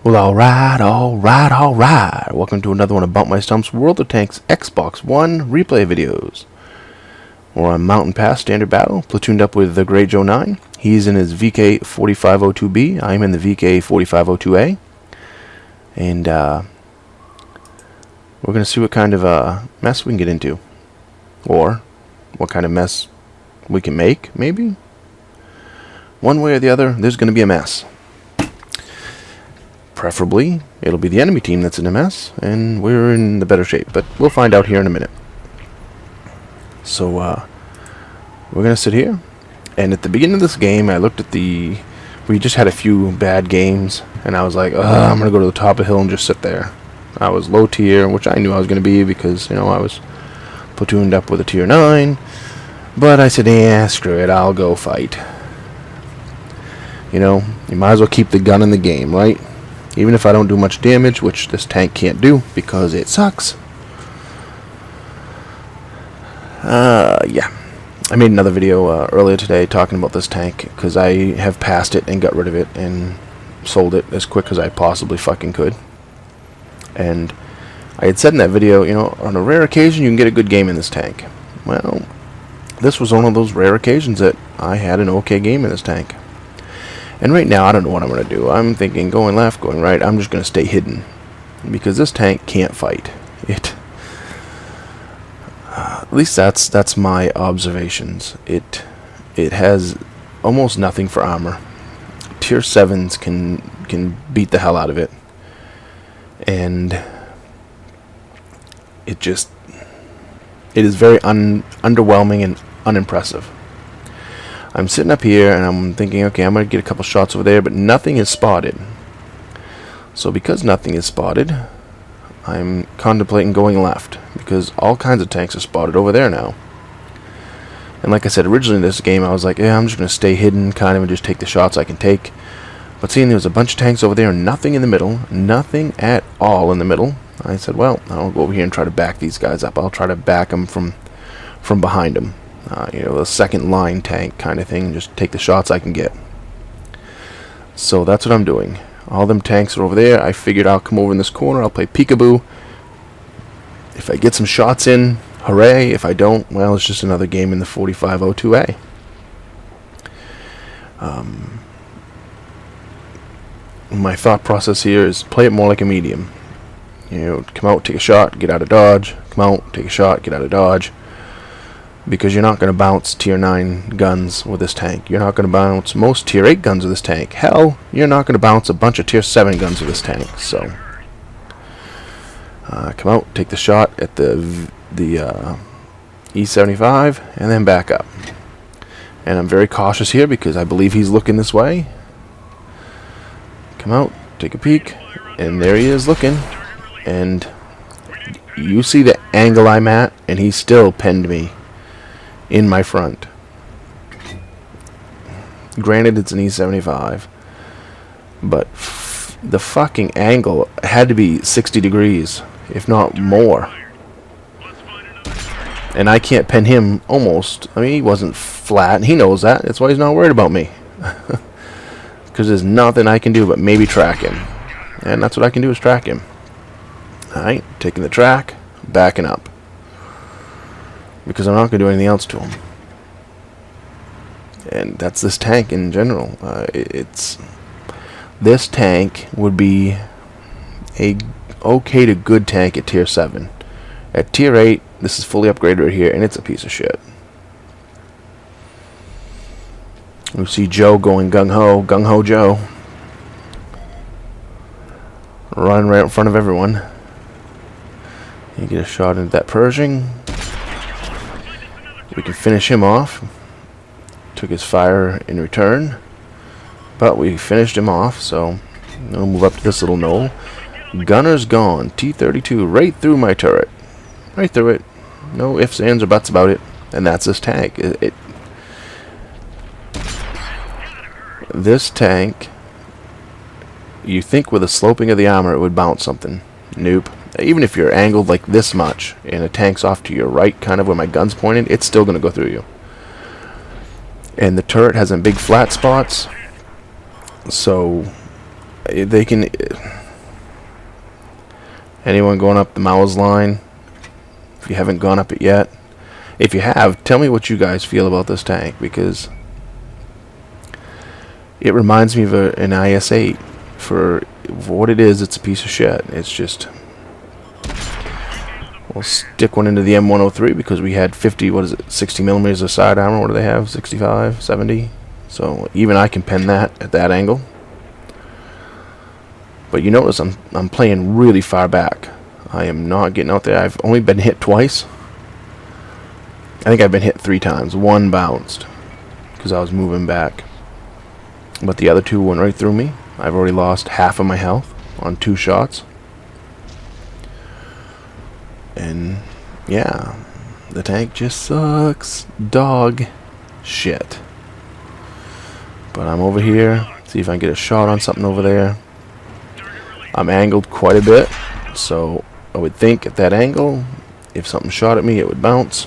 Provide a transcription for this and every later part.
Well, alright. Welcome to another one of BumpmyStump's World of Tanks Xbox One replay videos. We're on Mountain Pass Standard Battle, platooned up with the Great Joe 9. He's in his VK4502B. I'm in the VK4502A. And, we're going to see what kind of mess we can get into. Or what kind of mess we can make, maybe? One way or the other, there's going to be a mess. Preferably, it'll be the enemy team that's in a mess, and we're in the better shape. But we'll find out here in a minute. So, we're going to sit here. And at the beginning of this game, I looked at the... We just had a few bad games, and I was like, I'm going to go to the top of the hill and just sit there. I was low tier, which I knew I was going to be because, you know, I was platooned up with a tier 9. But I said, yeah, screw it, I'll go fight. You know, you might as well keep the gun in the game, right? Even if I don't do much damage, which this tank can't do because it sucks. Yeah. I made another video earlier today talking about this tank because I have passed it and got rid of it and sold it as quick as I possibly fucking could. And I had said in that video, you know, on a rare occasion you can get a good game in this tank. Well, this was one of those rare occasions that I had an okay game in this tank. And right now, I don't know what I'm going to do. I'm thinking going left, going right. I'm just going to stay hidden. Because this tank can't fight. At least that's my observations. It has almost nothing for armor. Tier 7s can beat the hell out of it. And it is very underwhelming and unimpressive. I'm sitting up here and I'm thinking, okay, I'm going to get a couple shots over there, but nothing is spotted. So because nothing is spotted, I'm contemplating going left, because all kinds of tanks are spotted over there now. And like I said, originally in this game I was like, yeah, I'm just going to stay hidden kind of and just take the shots I can take. But seeing there was a bunch of tanks over there and nothing in the middle, nothing at all in the middle, I said, well, I'll go over here and try to back these guys up. I'll try to back them from behind them. You know, a second line tank kind of thing, just take the shots I can get. So that's what I'm doing. All them tanks are over there. I figured I'll come over in this corner, I'll play peekaboo. If I get some shots in, hooray. If I don't, well, it's just another game in the 4502A. My thought process here is play it more like a medium. You know, come out, take a shot, get out of dodge. Come out, take a shot, get out of dodge. Because you're not going to bounce tier 9 guns with this tank. You're not going to bounce most tier 8 guns with this tank. Hell, you're not going to bounce a bunch of tier 7 guns with this tank. So, come out, take the shot at the E-75, and then back up. And I'm very cautious here because I believe he's looking this way. Come out, take a peek, and there he is looking. And you see the angle I'm at, and he still pinned me in my front. Granted, it's an E-75, but the fucking angle had to be 60 degrees, if not more. And I can't pin him almost. I mean, he wasn't flat. He knows that. That's why he's not worried about me. Because there's nothing I can do but maybe track him. And that's what I can do is track him. Alright, taking the track, backing up. Because I'm not going to do anything else to him. And that's this tank in general. This tank would be a okay to good tank at tier 7. At tier 8, this is fully upgraded right here, and it's a piece of shit. We see Joe going gung-ho Joe. Running right in front of everyone. You get a shot into that Pershing. We can finish him off. Took his fire in return, but we finished him off, so we'll move up to this little knoll. Gunner's gone. T-32 right through my turret. Right through it. No ifs, ands, or buts about it. And that's this tank. This tank, you think with the sloping of the armor it would bounce something. Nope. Even if you're angled like this much and a tank's off to your right, kind of where my gun's pointed, it's still going to go through you. And the turret has some big flat spots, so they can Anyone going up the Mowers line? If you haven't gone up it yet. If you have, tell me what you guys feel about this tank, because it reminds me of an IS-8. For what it is, it's a piece of shit. It's just... We'll stick one into the M103 because we had 50, what is it, 60 millimeters of side armor. What do they have? 65, 70? So even I can pen that at that angle. But you notice I'm playing really far back. I am not getting out there. I've only been hit twice. I think I've been hit 3 times. One bounced because I was moving back. But the other 2 went right through me. I've already lost half of my health on 2 shots. And yeah, the tank just sucks dog shit. But I'm over here. See if I can get a shot on something over there. I'm angled quite a bit, so I would think at that angle, if something shot at me, it would bounce.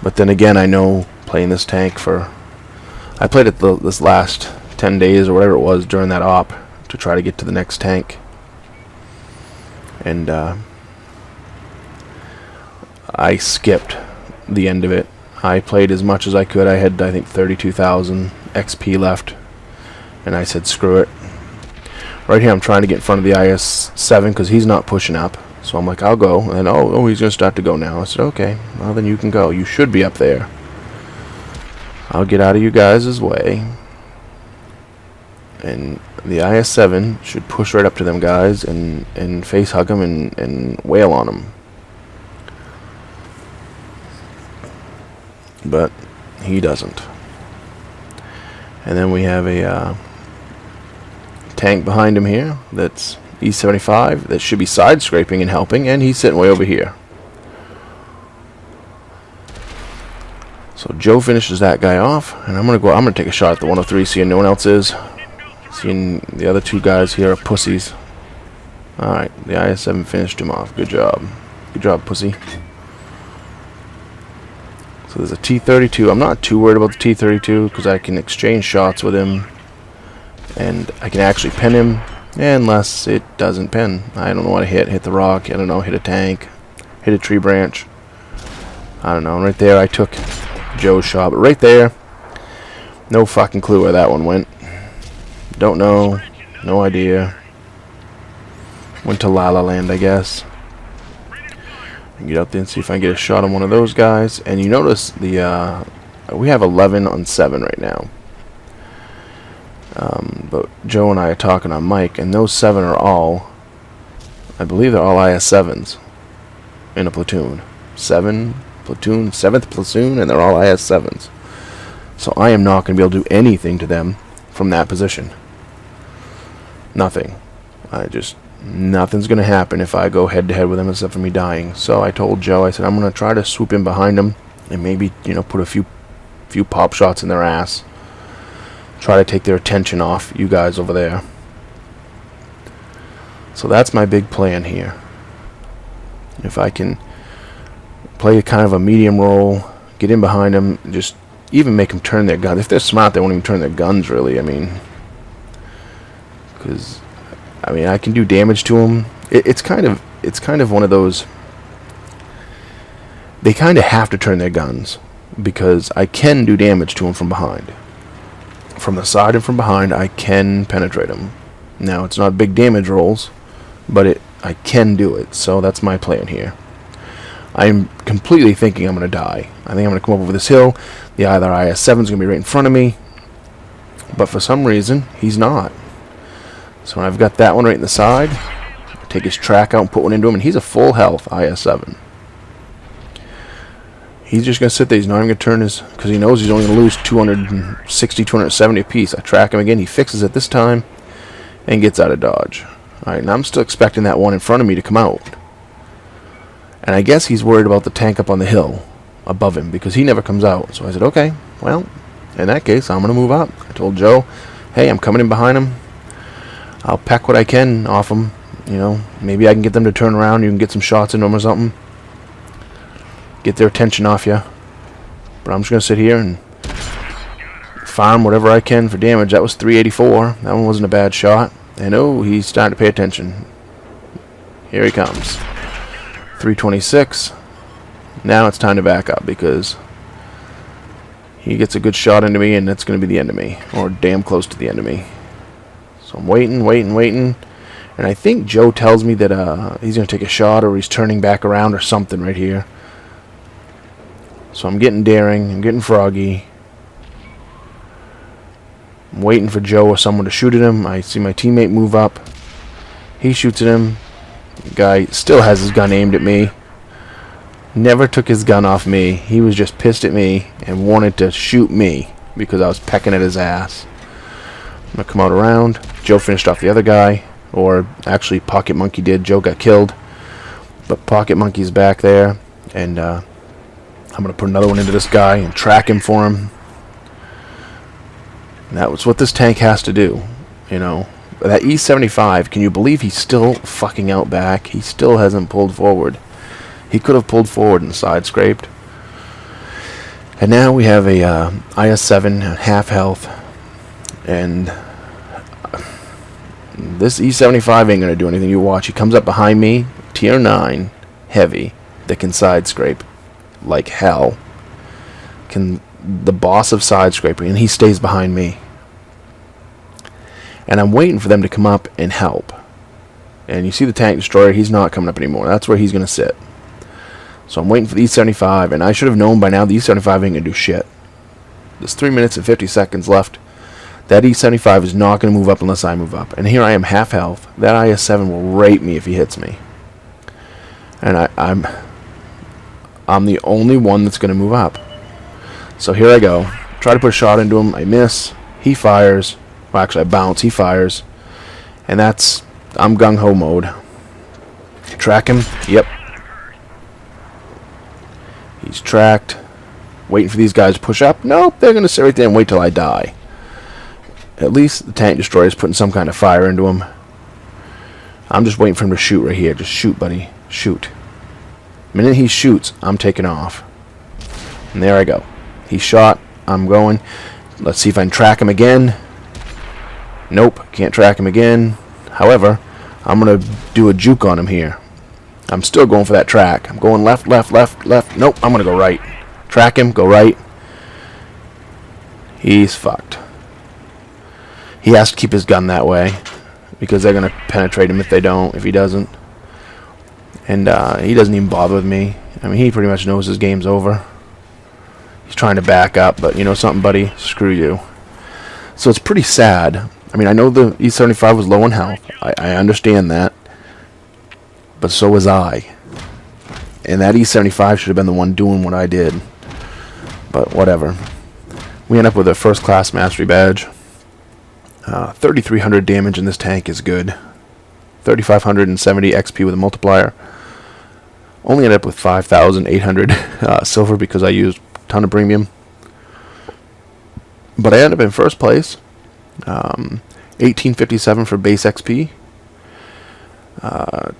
But then again, I know playing this tank for... I played it this last 10 days or whatever it was during that op to try to get to the next tank. And I skipped the end of it. I played as much as I could. I had, I think, 32,000 XP left. And I said, screw it. Right here, I'm trying to get in front of the IS-7 because he's not pushing up. So I'm like, I'll go. And oh, he's going to start to go now. I said, okay, well then you can go. You should be up there. I'll get out of you guys' way. And the IS-7 should push right up to them guys and face hug them and wail on them. But he doesn't. And then we have a tank behind him here that's E-75 that should be side scraping and helping, and he's sitting way over here. So Joe finishes that guy off, and I'm gonna take a shot at the 103, seeing no one else is. Seeing the other 2 guys here are pussies. Alright, the IS-7 finished him off. Good job. Good job, pussy. So there's a T-32. I'm not too worried about the T-32 because I can exchange shots with him. And I can actually pin him, unless it doesn't pin. I don't know what to hit. Hit the rock. I don't know. Hit a tank. Hit a tree branch. I don't know. Right there I took Joe's shot. But right there, no fucking clue where that one went. Don't know. No idea. Went to La La Land, I guess. Get out there and see if I can get a shot on one of those guys. And you notice the we have 11 on 7 right now. But Joe and I are talking on mic, and those 7 are all, I believe they're all IS-7s in a platoon. 7 platoon, 7th platoon, and they're all IS-7s. So I am not going to be able to do anything to them from that position. Nothing. Nothing's going to happen if I go head to head with them except for me dying. So I told Joe, I said, I'm going to try to swoop in behind them and maybe, put a few pop shots in their ass. Try to take their attention off you guys over there. So that's my big plan here. If I can play kind of a medium role, get in behind them, just even make them turn their guns. If they're smart, they won't even turn their guns, really. Because I can do damage to them. It's kind of one of those. They kind of have to turn their guns because I can do damage to them from behind. From the side and from behind, I can penetrate them. Now, it's not big damage rolls, but I can do it. So that's my plan here. I'm completely thinking I'm going to die. I think I'm going to come up over this hill. The other IS-7 is going to be right in front of me. But for some reason, he's not. So when I've got that one right in the side, I take his track out and put one into him, and he's a full health IS-7. He's just going to sit there. He's not even going to turn his... Because he knows he's only going to lose 260, 270 apiece. I track him again. He fixes it this time and gets out of dodge. Alright, now I'm still expecting that one in front of me to come out. And I guess he's worried about the tank up on the hill above him because he never comes out. So I said, okay, well, in that case, I'm going to move up. I told Joe, hey, I'm coming in behind him. I'll peck what I can off him. Maybe I can get them to turn around. You can get some shots into them or something. Get their attention off you. But I'm just going to sit here and farm whatever I can for damage. That was 384. That one wasn't a bad shot. And oh, he's starting to pay attention. Here he comes. 326. Now it's time to back up because he gets a good shot into me, and that's going to be the end of me, or damn close to the end of me. So I'm waiting, and I think Joe tells me that he's going to take a shot, or he's turning back around or something right here. So I'm getting daring, I'm getting froggy. I'm waiting for Joe or someone to shoot at him. I see my teammate move up. He shoots at him. The guy still has his gun aimed at me. Never took his gun off me. He was just pissed at me and wanted to shoot me because I was pecking at his ass. I'm going to come out around. Joe finished off the other guy. Or actually Pocket Monkey did. Joe got killed. But Pocket Monkey's back there. And I'm going to put another one into this guy and track him for him. And that was what this tank has to do. You know. That E-75, can you believe he's still fucking out back? He still hasn't pulled forward. He could have pulled forward and side scraped. And now we have a IS-7 half health. And this E-75 ain't going to do anything. You watch. He comes up behind me. Tier 9 heavy that can side scrape like hell. The boss of side scraping. And he stays behind me. And I'm waiting for them to come up and help. And you see the tank destroyer. He's not coming up anymore. That's where he's going to sit. So I'm waiting for the E-75, and I should have known by now the E-75 ain't going to do shit. There's 3 minutes and 50 seconds left. That E-75 is not going to move up unless I move up. And here I am half health. That IS-7 will rape me if he hits me. And I'm the only one that's going to move up. So here I go. Try to put a shot into him. I miss. He fires. Well, actually, I bounce. He fires. And I'm gung-ho mode. Track him. Yep. He's tracked. Waiting for these guys to push up. Nope, they're going to sit right there and wait till I die. At least the tank destroyer is putting some kind of fire into him. I'm just waiting for him to shoot right here. Just shoot, buddy. Shoot. The minute he shoots, I'm taking off. And there I go. He shot. I'm going. Let's see if I can track him again. Nope, can't track him again. However, I'm going to do a juke on him here. I'm still going for that track. I'm going left. Nope, I'm going to go right. Track him, go right. He's fucked. He has to keep his gun that way because they're going to penetrate him if he doesn't. And he doesn't even bother with me. I mean, he pretty much knows his game's over. He's trying to back up, but you know something, buddy? Screw you. So it's pretty sad. I mean, I know the E-75 was low in health. I understand that. But so was I. And that E-75 should have been the one doing what I did. But whatever. We end up with a first class mastery badge. 3,300 damage in this tank is good. 3,570 XP with a multiplier. Only ended up with 5,800 silver because I used a ton of premium. But I ended up in first place. 1857 for base XP.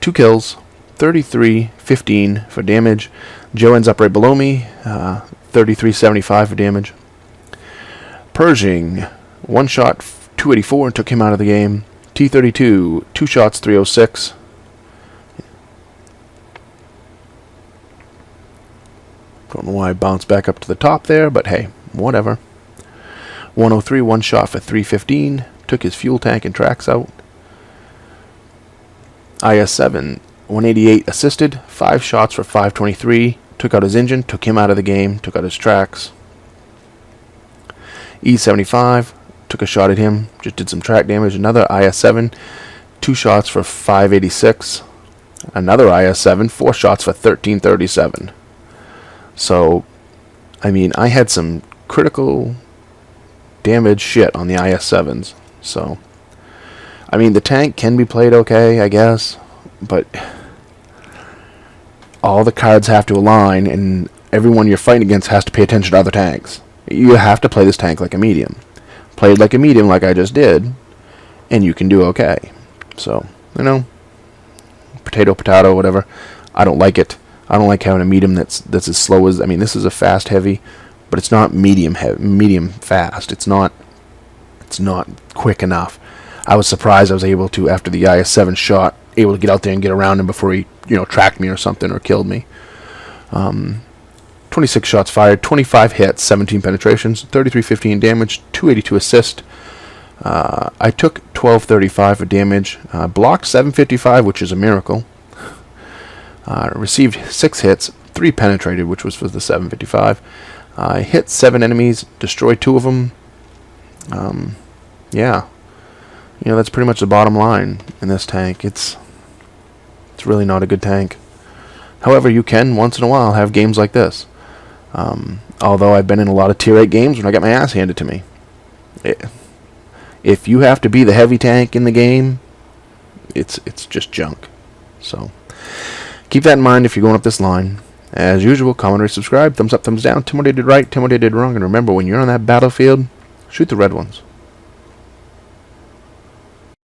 2 kills, 3315 for damage. Joe ends up right below me, 3375 for damage. Pershing, 1 shot, 284 and took him out of the game. T32, 2 shots, 306. Don't know why I bounced back up to the top there, but hey, whatever. 103, 1 shot for 315. Took his fuel tank and tracks out. IS-7, 188 assisted. 5 shots for 523. Took out his engine. Took him out of the game. Took out his tracks. E-75, took a shot at him. Just did some track damage. Another IS-7, 2 shots for 586. Another IS-7, 4 shots for 1337. So, I mean, I had some critical damage shit on the IS-7s. So, I mean, the tank can be played okay, I guess, but all the cards have to align, and everyone you're fighting against has to pay attention to other tanks. You have to play this tank like a medium. Play it like a medium like I just did, and you can do okay. So, you know, potato, whatever. I don't like it. I don't like having a medium that's as slow as, I mean, this is a fast heavy, but it's not medium fast. It's not quick enough. I was surprised I was able to, after the IS-7 shot able to get out there and get around him before he, tracked me or something or killed me. 26 shots fired, 25 hits, 17 penetrations, 3315 damage, 282 assist. I took 1235 of damage, blocked 755, which is a miracle. Received 6 hits, 3 penetrated, which was for the 755. I hit 7 enemies, destroyed 2 of them. Yeah, that's pretty much the bottom line in this tank. It's really not a good tank. However, you can once in a while have games like this. Although I've been in a lot of tier 8 games when I got my ass handed to me. If you have to be the heavy tank in the game, it's just junk. So keep that in mind if you're going up this line. As usual, comment, rate, subscribe, thumbs up, thumbs down. Tell me what I did right, tell me what I did wrong, and remember, when you're on that battlefield, shoot the red ones.